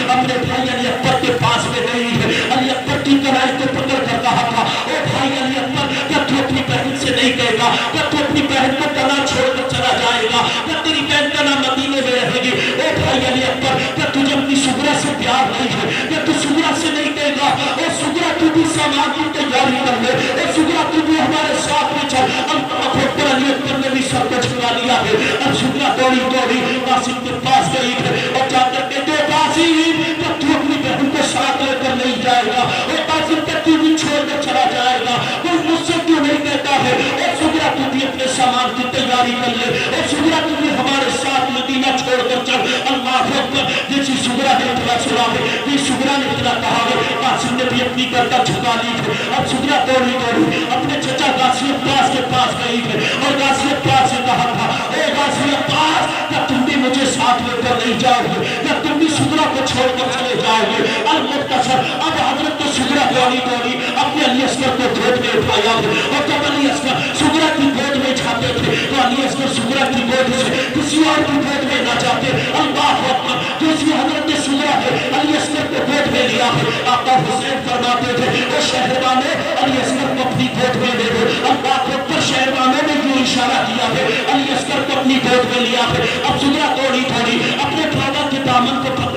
Speaker 3: اپنے بھائی علی اکبر کے پاس میں گئی ہے۔ علی اکبر کی کلائی کو پکڑ کر کہا تھا، او بھائی علی اکبر، کیا تو اپنی بہن سے نہیں کہے گا؟ کیا تو اپنی بہن کو تنہا چھوڑ کر چلا جائے گا؟ کیا تیری بہن تنہا مدینے میں رہے گی؟ او بھائی علی اکبر، کیا تجھے اپنی سغرا سے پیار نہیں ہے؟ کیا تو سغرا سے نہیں کہے گا؟ او سغرا، تو بھی سامان کی تیاری کر لے، او سغرا، تو بھی ہمارے ساتھ میں چل۔ علی اکبر نے بھی سب کو چھڑا لیا ہے۔ اب سغرا دوڑی قاسم کے پاس گئی ہے اور جا کر کے، دو قاسم، کیا تو اپنی بہن کو ساتھ لے کر نہیں جائے گا؟ او قاسم، کیا تو بھی چھوڑ کر چلا جائے گا؟ کوئی مجھ سے کیوں نہیں کہتا ہے؟ او سغرا، تو بھی اپنے سامان کی تیاری کر لے، او سغرا، تو بھی ہمارے ساتھ مدینہ چھوڑ کر چل۔ اللہ اکبر۔ جیسی سغرا نے اتنا سنا ہے، جس سغرا نے اتنا کہا ہے، قاسم نے بھی اپنی گردن جھکا لی ہے۔ اب سغرا دوڑی اپنے چچا غازی عباس کے پاس گئی ہے اور غازی عباس سے کہا تھا، اے غازی عباس، کیا تم بھی مجھے ساتھ لے کر نہیں جاؤ گے؟ کیا تم بھی سغرا کو چھوڑ کر چلے جاؤ گے؟ المختصر۔ اب حضرت سغرا دوڑی اپنے علی اصغر کو گود میں اٹھایا ہے، اور جب علی اصغر سغرا کی گود میں جاتے تھے تو علی اصغر سغرا کی گود سے کسی اور کی گود میں نہ جاتے۔ اللہ اکبر۔ جیسی حضرت سغرا نے علی اصغر کو گود میں لیا ہے، آقا حسین فرماتے تھے، وہ شہربانے علی اصغر کو اپنی گود میں لے لو۔ اللہ اکبر۔ شہربانوں نے یوں اشارہ کیا ہے، علی اصغر کو اپنی گود میں لیا ہے۔ اب سغرا دوڑی اپنے بابا کے دامن کو پکڑ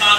Speaker 3: 7